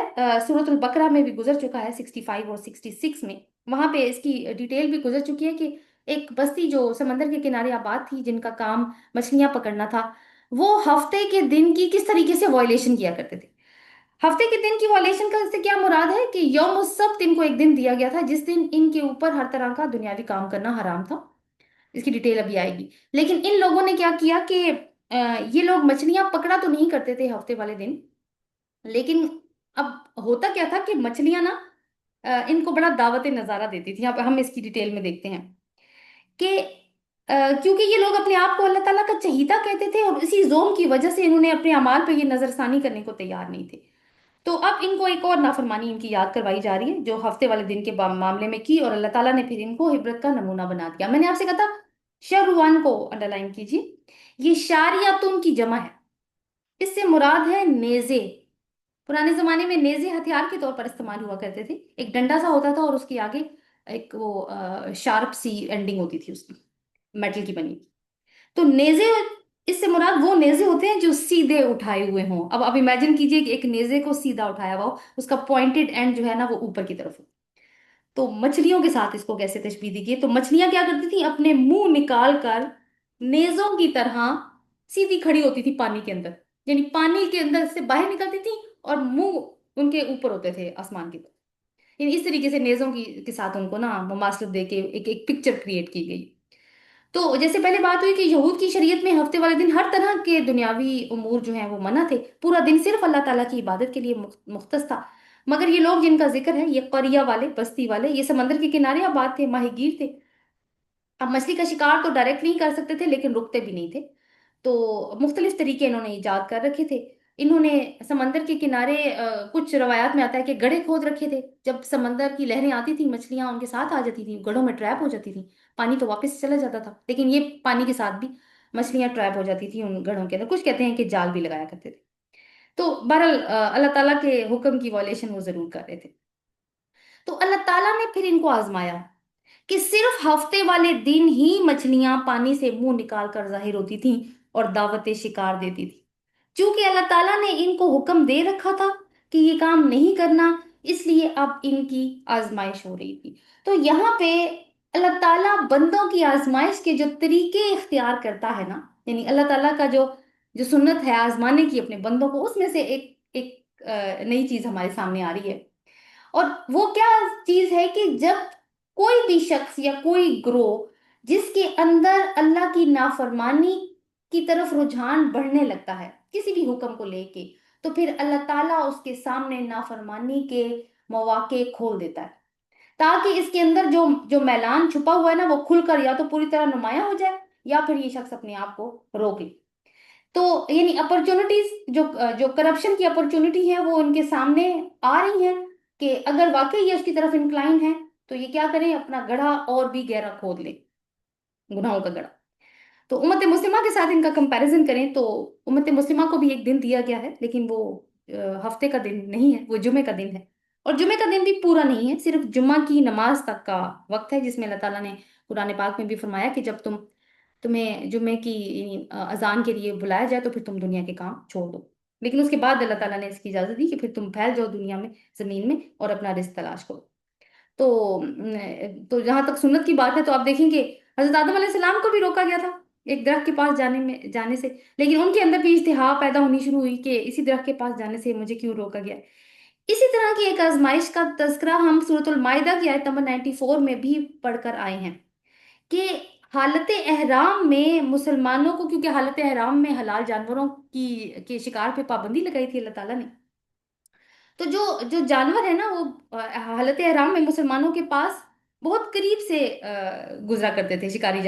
سورۃ البقرہ میں بھی گزر چکا ہے، 65 اور 66 میں، وہاں پہ اس کی ڈیٹیل بھی گزر چکی ہے کہ ایک بستی جو سمندر کے کنارے آباد تھی، جن کا کام مچھلیاں پکڑنا تھا، وہ ہفتے کے دن کی کس طریقے سے وائلیشن کیا کرتے تھے۔ ہفتے کے دن کی وائلیشن کا اس سے کیا مراد ہے کہ یوم السبت ان کو ایک دن دیا گیا تھا جس دن ان کے اوپر ہر طرح کا دنیاوی کام کرنا حرام تھا، اس کی ڈیٹیل ابھی آئے گی۔ لیکن ان لوگوں نے کیا کیا کہ یہ لوگ مچھلیاں پکڑا تو نہیں کرتے تھے ہفتے والے دن، لیکن اب ہوتا کیا تھا کہ مچھلیاں نا ان کو بڑا دعوت نظارہ دیتی تھی۔ اب ہم اس کی ڈیٹیل میں دیکھتے ہیں کہ کیونکہ یہ لوگ اپنے آپ کو اللہ تعالیٰ کا چہیتا کہتے تھے، اور اسی زوم کی وجہ سے انہوں نے اپنے اعمال پہ یہ نظر ثانی کرنے کو تیار نہیں تھے۔ تو اب ان کو ایک اور نافرمانی ان کی یاد کروائی جا رہی ہے جو ہفتے والے دن کے معاملے میں کی، اور اللہ تعالیٰ نے پھر ان کو عبرت کا نمونہ بنا دیا۔ میں نے آپ سے کہا تھا شرعن کو انڈرلائن کیجیے، یہ شاریعتن کی جمع ہے، اس سے مراد ہے نیزے۔ پرانے زمانے میں نیزے ہتھیار کے طور پر استعمال ہوا کرتے تھے، ایک ڈنڈا سا ہوتا تھا اور اس کے آگے ایک وہ شارپ سی اینڈنگ ہوتی تھی اس کی، میٹل کی بنی۔ تو نیزے، اس سے مراد وہ نیزے ہوتے ہیں جو سیدھے اٹھائے ہوئے ہوں۔ اب امیجن کیجئے کہ ایک نیزے کو سیدھا اٹھایا ہوا ہو، اس کا پوائنٹڈ اینڈ جو ہے نا وہ اوپر کی طرف ہو۔ تو مچھلیوں کے ساتھ اس کو کیسے تشبیہ دی گئی؟ تو مچھلیاں کیا کرتی تھیں؟ اپنے منہ نکال کر نیزوں کی طرح سیدھی کھڑی ہوتی تھی پانی کے اندر، یعنی پانی کے اندر سے باہر نکلتی تھی اور منہ ان کے اوپر ہوتے تھے آسمان کی طرف۔ یعنی اس طریقے سے نیزوں کے ساتھ ان کو نا مماثلت دے کے ایک پکچر کریٹ کی گئی۔ تو جیسے پہلے بات ہوئی کہ یہود کی شریعت میں ہفتے والے دن ہر طرح کے دنیاوی امور جو ہیں وہ منع تھے، پورا دن صرف اللہ تعالیٰ کی عبادت کے لیے مختص تھا۔ مگر یہ لوگ جن کا ذکر ہے، یہ قریہ والے، بستی والے، یہ سمندر کے کنارے آباد تھے، ماہی گیر تھے۔ اب مچھلی کا شکار تو ڈائریکٹ نہیں کر سکتے تھے، لیکن رکتے بھی نہیں تھے، تو مختلف طریقے انہوں نے ایجاد کر رکھے تھے۔ انہوں نے سمندر کے کنارے کچھ روایات میں آتا ہے کہ گڑھے کھود رکھے تھے، جب سمندر کی لہریں آتی تھیں مچھلیاں ان کے ساتھ آ جاتی تھیں، گڑھوں میں ٹریپ ہو جاتی تھیں، پانی تو واپس چلا جاتا تھا، لیکن یہ پانی کے ساتھ بھی مچھلیاں ٹریپ ہو جاتی تھیں ان گڑھوں کے اندر۔ کچھ کہتے ہیں کہ جال بھی لگایا کرتے تھے۔ تو بہرحال اللہ تعالیٰ کے حکم کی وائلیشن وہ ضرور کر رہے تھے۔ تو اللہ تعالیٰ نے پھر ان کو آزمایا کہ صرف ہفتے والے دن ہی مچھلیاں پانی سے منہ نکال کر ظاہر ہوتی تھیں اور دعوت شکار دیتی تھی۔ چونکہ اللہ تعالیٰ نے ان کو حکم دے رکھا تھا کہ یہ کام نہیں کرنا، اس لیے اب ان کی آزمائش ہو رہی تھی۔ تو یہاں پہ اللہ تعالیٰ بندوں کی آزمائش کے جو طریقے اختیار کرتا ہے نا، یعنی اللہ تعالیٰ کا جو سنت ہے آزمانے کی اپنے بندوں کو، اس میں سے ایک نئی چیز ہمارے سامنے آ رہی ہے۔ اور وہ کیا چیز ہے کہ جب کوئی بھی شخص یا کوئی گروہ جس کے اندر اللہ کی نافرمانی کی طرف رجحان بڑھنے لگتا ہے، किसी भी हुक्म को लेके, तो फिर अल्लाह ताला उसके सामने नाफरमानी के मौके खोल देता है, ताकि इसके अंदर जो जो मैलान छुपा हुआ है ना, वो खुलकर या तो पूरी तरह नुमाया हो जाए, या फिर ये शख्स अपने आप को रोक ले। तो यानी अपॉर्चुनिटीज, जो जो करप्शन की अपॉर्चुनिटी है वो उनके सामने आ रही है, कि अगर वाकई ये उसकी तरफ इंक्लाइन है, तो ये क्या करें, अपना गड्ढा और भी गहरा खोद ले, गुनाहों का गड्ढा। तो उम्मत मुस्लिमा के साथ इनका कंपैरिजन करें तो उम्मत मुस्लिमा को भी एक दिन दिया गया है, लेकिन वो हफ्ते का दिन नहीं है, वो जुमे का दिन है। और जुमे का दिन भी पूरा नहीं है, सिर्फ जुम्मा की नमाज तक का वक्त है, जिसमें अल्लाह ताला ने कुरान पाक में भी फरमाया कि जब तुम्हें जुम्मे की अजान के लिए बुलाया जाए तो फिर तुम दुनिया के काम छोड़ दो। लेकिन उसके बाद अल्लाह ताला ने इसकी इजाजत दी कि फिर तुम फैल जाओ दुनिया में, जमीन में, और अपना रिस्क तलाश करो। तो जहां तक सुन्नत की बात है, तो आप देखेंगे हजरत आदम अलैहिस्सलाम को भी रोका गया था एक दरख्त के पास जाने से, लेकिन उनके अंदर भी इज्तिहा पैदा होनी शुरू हुई कि इसी दरख्त के पास जाने से मुझे क्यों रोका गया। इसी तरह की एक आजमाइश का तज़किरा हम सूरतुल माइदा की आयत नंबर 94 में भी पढ़कर आए हैं, कि हालत एहराम में मुसलमानों को, क्योंकि हालत एहराम में हलाल जानवरों की के शिकार पे पाबंदी लगाई थी अल्लाह ताला ने, तो जो जो जानवर है ना वो हालत एहराम में मुसलमानों के पास बहुत करीब से गुजरा करते थे, शिकारी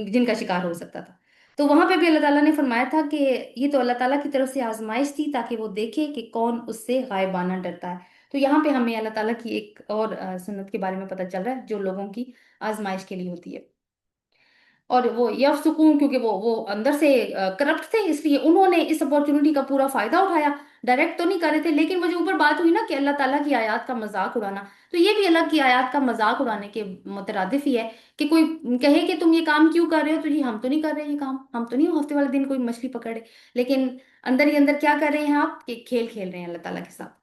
जिनका शिकार हो सकता था। तो वहां पे भी अल्लाह ताला ने फरमाया था कि ये तो अल्लाह ताला की तरफ से आजमाइश थी, ताकि वो देखे कि कौन उससे गायबाना डरता है। तो यहाँ पे हमें अल्लाह ताला की एक और सुन्नत के बारे में पता चल रहा है, जो लोगों की आजमाइश के लिए होती है। और वो यफ सुकून, क्योंकि वो अंदर से करप्ट थे, इसलिए उन्होंने इस अपॉर्चुनिटी का पूरा फायदा उठाया। डायरेक्ट तो नहीं कर रहे थे, लेकिन वो जो ऊपर बात हुई ना कि अल्लाह ताला की आयत का मजाक उड़ाना, तो ये भी अल्लाह की आयत का मजाक उड़ाने के मुतरादिफ ही है। कि कोई कहे कि तुम ये काम क्यों कर रहे हो, तो जी हम तो नहीं कर रहे ये काम, हम तो नहीं हफ्ते वाले दिन कोई मछली पकड़े, लेकिन अंदर ही अंदर क्या कर रहे हैं आप, कि खेल खेल रहे हैं अल्लाह ताला के साथ।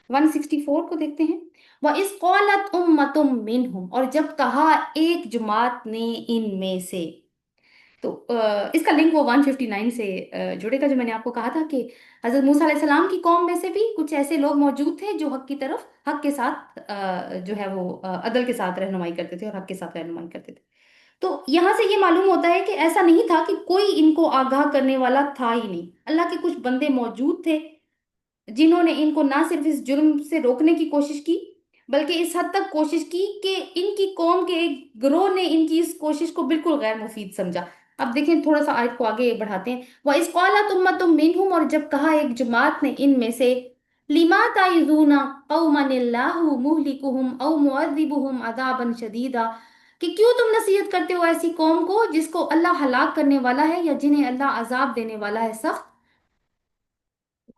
164 को देखते हैं। वह इस कौलत उम्मतुम मिनहुम, और जब कहा एक जमात ने इनमें से, तो इसका लिंक वो 159 से जुड़ेगा, जो मैंने आपको कहा था कि हजरत मूसा अलैहिस्सलाम की कौम में से भी कुछ ऐसे लोग मौजूद थे जो हक की तरफ, हक के साथ जो है वो अदल के साथ रहनुमाई करते थे और हक के साथ रहनुमाई करते थे। तो यहां से ये मालूम होता है कि ऐसा नहीं था कि कोई इनको आगाह करने वाला था ही नहीं, अल्लाह के कुछ बंदे मौजूद थे जिन्होंने इनको ना सिर्फ इस जुर्म से रोकने की कोशिश की, बल्कि इस हद तक कोशिश की कि इनकी कौम के एक गिरोह ने इनकी इस कोशिश को बिल्कुल गैर मुफीद समझा। अब देखें, थोड़ा सा आयत को आगे बढ़ाते हैं। वह इस कौला तुम मिनहुम, और जब कहा एक जमात ने इनमें से, लिमा ताइजूना कौमनिल्लाहु मुहलिकुहुम औ मुअद्दिबुहुम अदाबन शदीदा, कि क्यों तुम नसीहत करते हो ऐसी कौम को जिसको अल्लाह हलाक करने वाला है, या जिन्हें अल्लाह अजाब देने वाला है सख्त।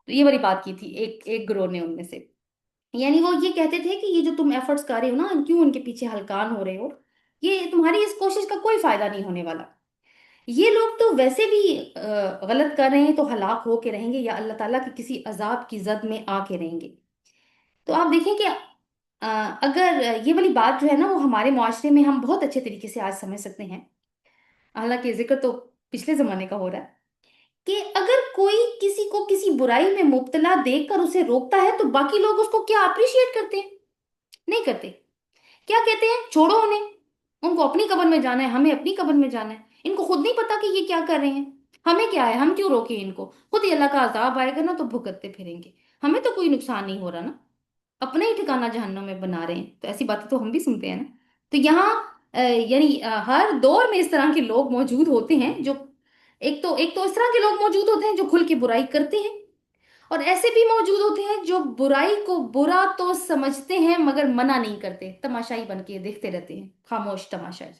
तो ये वाली बात की थी एक एक गिरोह ने उनमें से। यानी वो ये कहते थे कि ये जो तुम एफर्ट्स कर रहे हो ना, क्यों उनके पीछे हलकान हो रहे हो, ये तुम्हारी इस कोशिश का कोई फायदा नहीं होने वाला। ये लोग तो वैसे भी गलत कर रहे हैं, तो हलाक हो के रहेंगे या अल्लाह ताला की किसी अजाब की जद में आके रहेंगे। तो आप देखें कि अगर ये वाली बात जो है ना, वो हमारे मुआशरे में हम बहुत अच्छे तरीके से आज समझ सकते हैं। हालांकि जिक्र तो पिछले जमाने का हो रहा है, कि अगर कोई किसी को किसी बुराई में मुब्तला देखकर उसे रोकता है, तो बाकी लोग उसको क्या अप्रिशिएट करते हैं? नहीं करते। क्या कहते हैं, छोड़ो उन्हें, उनको अपनी कब्र में जाना है, हमें अपनी कब्र में जाना है। इनको खुद नहीं पता कि ये क्या कर रहे हैं, हमें क्या है, हम क्यों रोके इनको, खुद ही अल्लाह का अजाब आएगा ना तो भुगतते फिरेंगे, हमें तो कोई नुकसान नहीं हो रहा ना, अपना ही ठिकाना जहन्नुम में बना रहे हैं। तो ऐसी बातें तो हम भी सुनते हैं ना। तो यहाँ यानी हर दौर में इस तरह के लोग मौजूद होते हैं, जो एक तो इस तरह के लोग मौजूद होते हैं जो खुल के बुराई करते हैं, और ऐसे भी मौजूद होते हैं जो बुराई को बुरा तो समझते हैं मगर मना नहीं करते, तमाशाई बन के देखते रहते हैं, खामोश तमाशाई।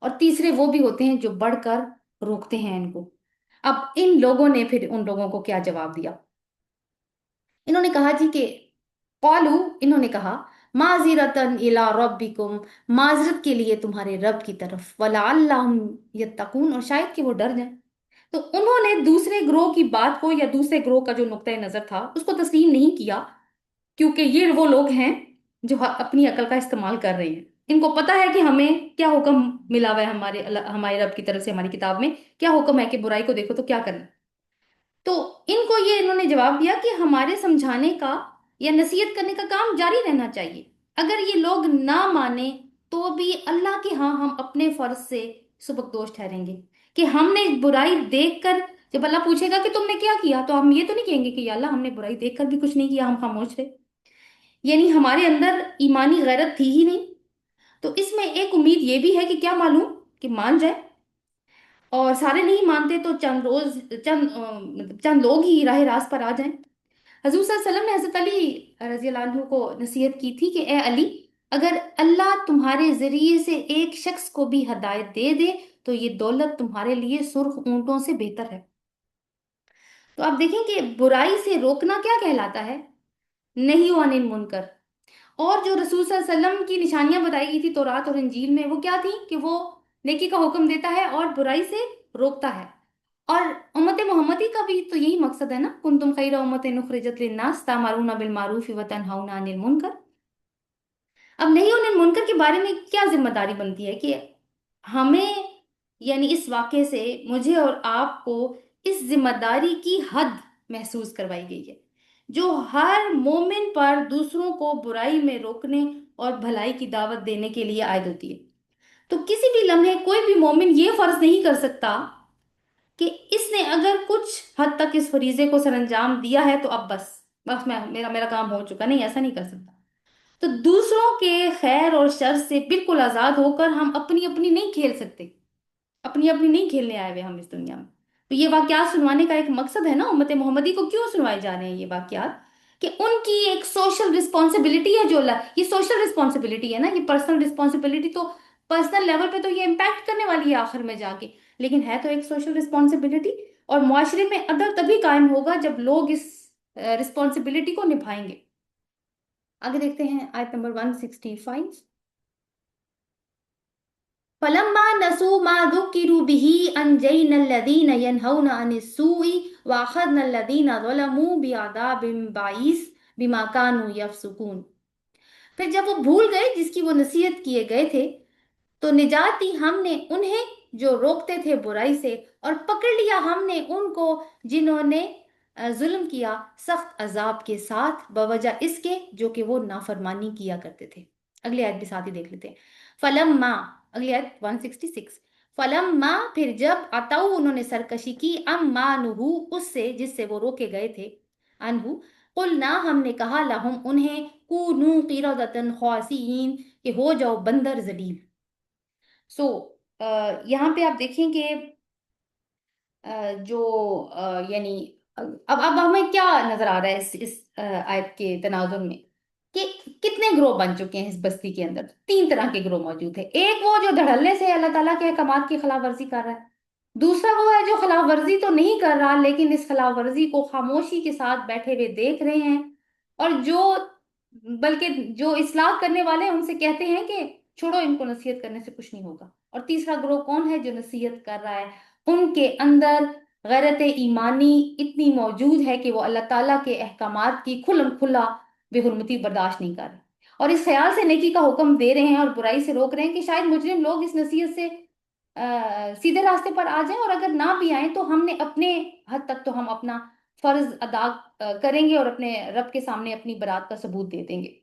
और तीसरे वो भी होते हैं जो बढ़कर रोकते हैं इनको। अब इन लोगों ने फिर उन लोगों को क्या जवाब दिया? इन्होंने कहा जी कि कौलू, इन्होंने कहा, माजिरतन इला रब्बिकुम, माजरत के लिए तुम्हारे रब की तरफ, वलाअल्लहुम यत्तकून, और शायद कि वो डर जाएं। तो उन्होंने दूसरे ग्रोह की बात को, या दूसरे ग्रोह का जो नुक्ता नजर था उसको तस्लीम नहीं किया, क्योंकि ये वो लोग हैं जो अपनी अकल का इस्तेमाल कर रहे हैं। इनको पता है कि हमें क्या हुक्म मिला हुआ है, हमारे रब की तरफ से, हमारी किताब में क्या हुक्म है कि बुराई को देखो तो क्या करना है। तो इनको ये इन्होंने जवाब दिया कि हमारे समझाने का या नसीहत करने का काम जारी रहना चाहिए। अगर ये लोग ना माने तो भी अल्लाह के यहाँ हम अपने फर्ज से सुबकदोश ठहरेंगे, कि हमने बुराई देखकर जब अल्लाह पूछेगा कि तुमने क्या किया, तो हम ये तो नहीं कहेंगे कि या अल्लाह हमने बुराई देखकर भी कुछ नहीं किया, हम खामोश रहे। यानी हमारे अंदर ईमानी गैरत थी ही नहीं। तो इसमें एक उम्मीद ये भी है कि क्या मालूम कि मान जाए, और सारे नहीं मानते तो मतलब चंद लोग ही राह रास्त पर आ जाएं। हजूर सल्लल्लाहु अलैहि वसल्लम ने हजरत अली रजी अल्लाह अन्हु को नसीहत की थी कि ए अली, अगर अल्लाह तुम्हारे जरिए से एक शख्स को भी हदायत दे दे तो ये दौलत तुम्हारे लिए सुर्ख ऊंटों से बेहतर है। तो आप देखें कि बुराई से रोकना क्या कहलाता है, नहीं अनिल मुनकर। और जो रसूल सल्लल्लाहु अलैहि वसल्लम की निशानियां बताई गई थी तौरात और इंजील में, वो क्या थी कि वो नेकी का हुक्म देता है और बुराई से रोकता है। और उम्मत मोहम्मदी का भी तो यही मकसद है ना, कुंतुम खैरा उम्मतिन उखरिजत लिन्नास तामरूना बिल मारूफ व तनहाउना अनिल मुनकर। अब नहीं अनिल मुनकर के बारे में क्या जिम्मेदारी बनती है कि हमें, यानी इस वाक़े से मुझे और आपको इस जिम्मेदारी की हद महसूस करवाई गई है, जो हर मोमिन पर दूसरों को बुराई में रोकने और भलाई की दावत देने के लिए आयद होती है। तो किसी भी लम्हे कोई भी मोमिन ये फर्ज नहीं कर सकता कि इसने अगर कुछ हद तक इस फरीजे को सरंजाम दिया है तो अब बस, बस मैं मेरा मेरा काम हो चुका, नहीं, ऐसा नहीं कर सकता। तो दूसरों के खैर और शर से बिल्कुल आजाद होकर हम अपनी अपनी नहीं खेल सकते, अपनी अपनी नहीं खेलने आए हुए हम इस दुनिया में। तो ये वाकयात सुनवाने का एक मकसद है ना, उम्मत मोहम्मदी को क्यों सुनवाए जा रहे हैं ये वाकयात, कि उनकी एक सोशल रिस्पॉन्सिबिलिटी है, ये सोशल रिस्पॉन्सिबिलिटी है ना, ये पर्सनल रिस्पॉन्सिबिलिटी तो पर्सनल लेवल पे तो ये इम्पैक्ट करने वाली है आखिर में जाके, लेकिन है तो एक सोशल रिस्पॉन्सिबिलिटी। और मुआशरे में अदल तभी कायम होगा जब लोग इस रिस्पॉन्सिबिलिटी को निभाएंगे। आगे देखते हैं आयत नंबर 165। फलम्मा नसू मा दुकिरु बिही अंजैना अल्लज़ीना यनहौना अनिस्सूइ व अखज़ना अल्लज़ीना ज़लमू बिअज़ाबिन बाइस बिमा कानू यफसुकून। फिर जब वो भूल गए जिसकी वो नसीहत किए गए थे, तो निजात दी हमने उन्हें जो रोकते थे बुराई से, और पकड़ लिया हमने उनको जिन्होंने जुल्म किया सख्त अजाब के साथ बवजह इसके जो कि वो नाफरमानी किया करते थे। अगली आयत भी साथ ही देख लेते हैं। फलम माँ, अगली आयत 166। फलम माँ, फिर जब अताऊ उन्होंने सरकशी की, अम मानुहु उससे जिससे वो रोके गए थे, अनहु कुल ना हमने कहा लहुम उन्हें, कूनू कीरदतन खासीन कि हो जाओ बंदर जलील। सो यहाँ पे आप देखेंगे जो यानी अब हमें क्या नजर आ रहा है इस आयत के तनाजुर में, कि कितने ग्रोह बन चुके हैं इस बस्ती के अंदर। तीन तरह के ग्रोह मौजूद है। एक वो जो धड़ल्ले से अल्लाह ताला के अहकामात की खिलाफ वर्जी कर रहा है। दूसरा वो है जो खिलाफ वर्जी तो नहीं कर रहा लेकिन इस खिलाफ वर्जी को खामोशी के साथ बैठे हुए देख रहे हैं, और जो बल्कि जो इस्लाह करने वाले हैं उनसे कहते हैं कि छोड़ो इनको, नसीहत करने से कुछ नहीं होगा। और तीसरा ग्रोह कौन है जो नसीहत कर रहा है, उनके अंदर गैरत ईमानी इतनी मौजूद है कि वो अल्लाह ताला के अहकामात की खुल्म खुला बेहुरमती बर्दाश्त नहीं कर रहे, और इस ख्याल से नेकी का हुक्म दे रहे हैं और बुराई से रोक रहे हैं कि शायद मुजरिम लोग इस नसीहत से सीधे रास्ते पर आ जाएं, और अगर ना भी आए तो हमने अपने हद तक तो हम अपना फर्ज अदा करेंगे और अपने रब के सामने अपनी बरात का सबूत दे देंगे।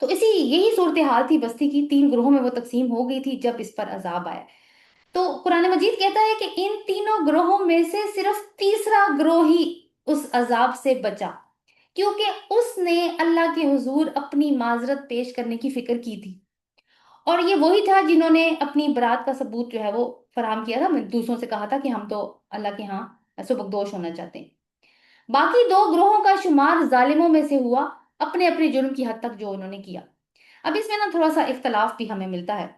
तो इसी यही सूरत हाल थी बस्ती की, तीन ग्रोहों में वो तकसीम हो गई थी जब इस पर अजाब आया। तो कुरान मजीद कहता है कि इन तीनों ग्रोहों में से सिर्फ तीसरा ग्रोह ही उस अजाब से बचा, क्योंकि उसने अल्लाह के हुजूर अपनी माजरत पेश करने की फिक्र की थी। और ये वही था जिन्होंने अपनी बरात का सबूत जो है वो फराहम किया था, दूसरों से कहा था कि हम तो अल्लाह के यहाँ सुबकदोश होना चाहते हैं। बाकी दो ग्रोहों का शुमार जालिमों में से हुआ, अपने अपने जुर्म की हद तक जो उन्होंने किया। अब इसमें ना थोड़ा सा इख्तलाफ भी हमें मिलता है,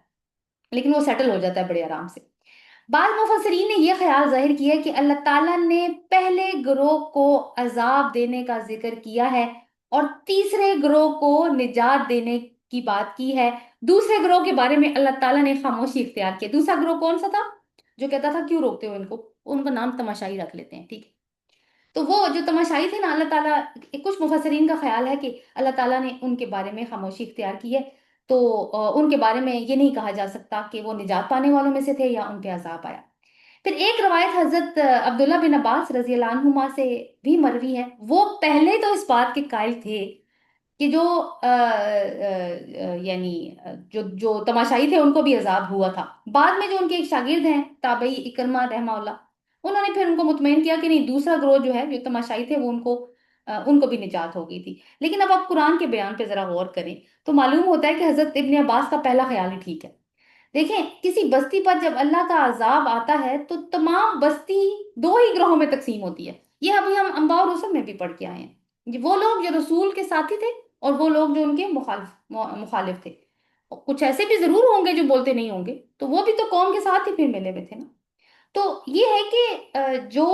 लेकिन वो सेटल हो जाता है बड़े आराम से। बाद मुफस्सिरीन ने यह ख्याल जाहिर किया कि अल्लाह ताला ने पहले ग्रोह को अजाब देने का जिक्र किया है और तीसरे ग्रोह को निजात देने की बात की है। दूसरे ग्रोह के बारे में अल्लाह ताला ने खामोशी इख्तियार की। दूसरा ग्रोह कौन सा था जो कहता था क्यों रोकते हो इनको, उनका नाम तमाशाई रख लेते हैं, ठीक है। तो वो जो तमाशाई थे ना, अल्लाह ताला, कुछ मुफस्सिरीन का ख्याल है कि अल्लाह ताला ने उनके बारे में खामोशी इख्तियार की है। तो उनके बारे में ये नहीं कहा जा सकता कि वो निजात पाने वालों में से थे या उन पे अजाब आया। फिर एक रवायत हजरत अब्दुल्ला बिन अब्बास रजी अल्लाह अन्हुमा से भी मरवी है। वो पहले तो इस बात के कायल थे कि जो यानी जो तमाशाई थे उनको भी अजाब हुआ था। बाद में जो उनके एक शागिर्द हैं ताबई इकरमा रहमाउल्लाह, انہوں نے پھر ان کو مطمئن کیا کہ نہیں، دوسرا گروہ جو ہے جو تماشائی تھے وہ ان کو بھی نجات ہو گئی تھی۔ لیکن اب آپ قرآن کے بیان پہ ذرا غور کریں تو معلوم ہوتا ہے کہ حضرت ابن عباس کا پہلا خیال ہی ٹھیک ہے۔ دیکھیں، کسی بستی پر جب اللہ کا عذاب آتا ہے تو تمام بستی دو ہی گروہوں میں تقسیم ہوتی ہے۔ یہ ابھی ہم انباء اور رسل میں بھی پڑھ کے آئے ہیں، وہ لوگ جو رسول کے ساتھی تھے اور وہ لوگ جو ان کے مخالف تھے۔ کچھ ایسے بھی ضرور ہوں گے جو بولتے نہیں ہوں گے، تو وہ بھی تو قوم کے ساتھ ہی پھر ملے ہوئے تھے نا۔ تو یہ ہے کہ جو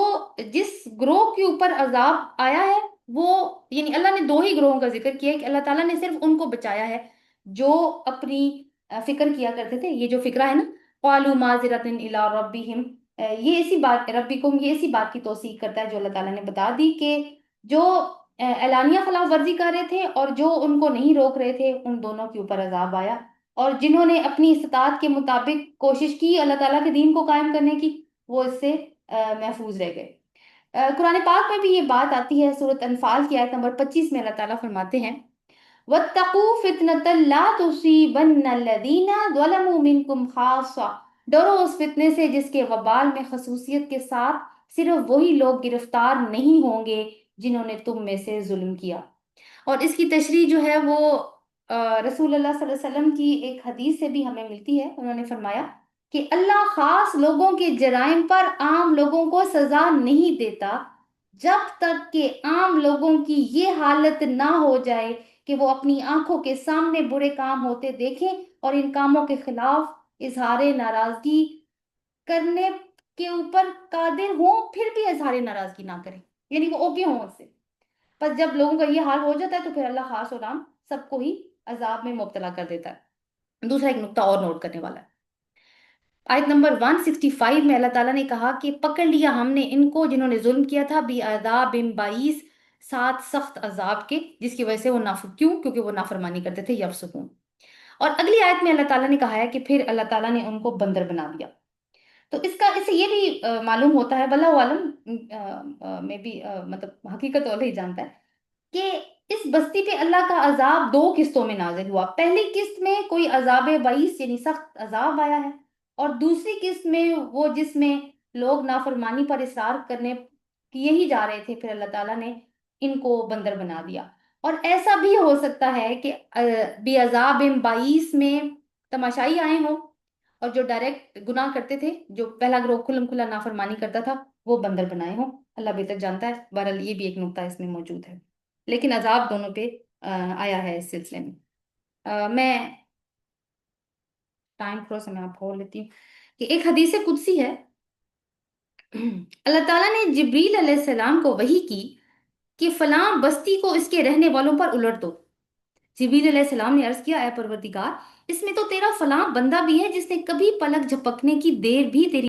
جس گروہ کے اوپر عذاب آیا ہے وہ، یعنی اللہ نے دو ہی گروہوں کا ذکر کیا ہے کہ اللہ تعالیٰ نے صرف ان کو بچایا ہے جو اپنی فکر کیا کرتے تھے۔ یہ جو فکرہ ہے نا، قالوا معذرۃ الی ربہم، یہ اسی بات ربکم، یہ اسی بات کی توثیق کرتا ہے جو اللہ تعالیٰ نے بتا دی کہ جو اعلانیہ خلاف ورزی کر رہے تھے اور جو ان کو نہیں روک رہے تھے، ان دونوں کے اوپر عذاب آیا۔ اور جنہوں نے اپنی استطاعت کے مطابق کوشش کی اللہ تعالیٰ کے دین کو قائم کرنے کی، وہ اس سے محفوظ رہ گئے۔ قرآن پاک میں بھی یہ بات آتی ہے، سورۃ انفال کی آیت نمبر 25 میں اللہ تعالیٰ فرماتے ہیں وَاتَّقُوا فِتْنَةً لَا تُصِيبَنَّ الَّذِينَ ظَلَمُوا مِنْكُمْ خَاصَّةً، ڈرو اس فتنے سے جس کے وبال میں خصوصیت کے ساتھ صرف وہی لوگ گرفتار نہیں ہوں گے جنہوں نے تم میں سے ظلم کیا۔ اور اس کی تشریح جو ہے وہ رسول اللہ صلی اللہ علیہ وسلم کی ایک حدیث سے بھی ہمیں ملتی ہے۔ انہوں نے فرمایا کہ اللہ خاص لوگوں کے جرائم پر عام لوگوں کو سزا نہیں دیتا جب تک کہ عام لوگوں کی یہ حالت نہ ہو جائے کہ وہ اپنی آنکھوں کے سامنے برے کام ہوتے دیکھیں اور ان کاموں کے خلاف اظہار ناراضگی کرنے کے اوپر قادر ہوں، پھر بھی اظہار ناراضگی نہ کریں، یعنی وہ اوکے ہوں اس سے۔ پر جب لوگوں کا یہ حال ہو جاتا ہے تو پھر اللہ خاص اور عام سب کو ہی عذاب میں مبتلا کر دیتا ہے۔ دوسرا ایک نقطہ اور نوٹ کرنے والا ہے، آیت نمبر 165 میں اللہ تعالیٰ نے کہا کہ پکڑ لیا ہم نے ان کو جنہوں نے ظلم کیا تھا بعذاب باعث، ساتھ سخت عذاب کے، جس کی وجہ سے وہ کیونکہ وہ نافرمانی کرتے تھے، یفسقون۔ اور اگلی آیت میں اللہ تعالیٰ نے کہا ہے کہ پھر اللہ تعالیٰ نے ان کو بندر بنا دیا۔ تو اس سے یہ بھی معلوم ہوتا ہے، واللہ عالم میں بھی مطلب حقیقت اللہ ہی جانتا ہے کہ اس بستی پہ اللہ کا عذاب دو قسطوں میں نازل ہوا۔ پہلی قسط میں کوئی عذاب بعیث یعنی سخت عذاب آیا ہے، اور دوسری قسط میں وہ جس میں لوگ نافرمانی پر اصرار کرنے کیے ہی جا رہے تھے، پھر اللہ تعالیٰ نے ان کو بندر بنا دیا۔ اور ایسا بھی ہو سکتا ہے کہ بعذاب بعیث میں تماشائی آئے ہوں، اور جو ڈائریکٹ گناہ کرتے تھے، جو پہلا گروہ کھلم کھلا نافرمانی کرتا تھا، وہ بندر بنائے ہوں۔ اللہ بہتر جانتا ہے، بہرحال یہ بھی ایک نقطہ اس میں موجود ہے، لیکن عذاب دونوں پہ آیا ہے اس سلسلے میں۔ میں ٹائم تھوڑا سا میں آپ کھول لیتی ہوں کہ ایک حدیث قدسی ہے، اللہ تعالیٰ نے جبریل علیہ السلام کو وحی کی کہ فلاں بستی کو اس کے رہنے والوں پر الٹ دو۔ جبریل علیہ السلام نے عرض کیا، اے پروردگار، اس میں تو تیرا فلاں بندہ بھی ہے جس نے کبھی پلک جھپکنے کی دیر بھی تیری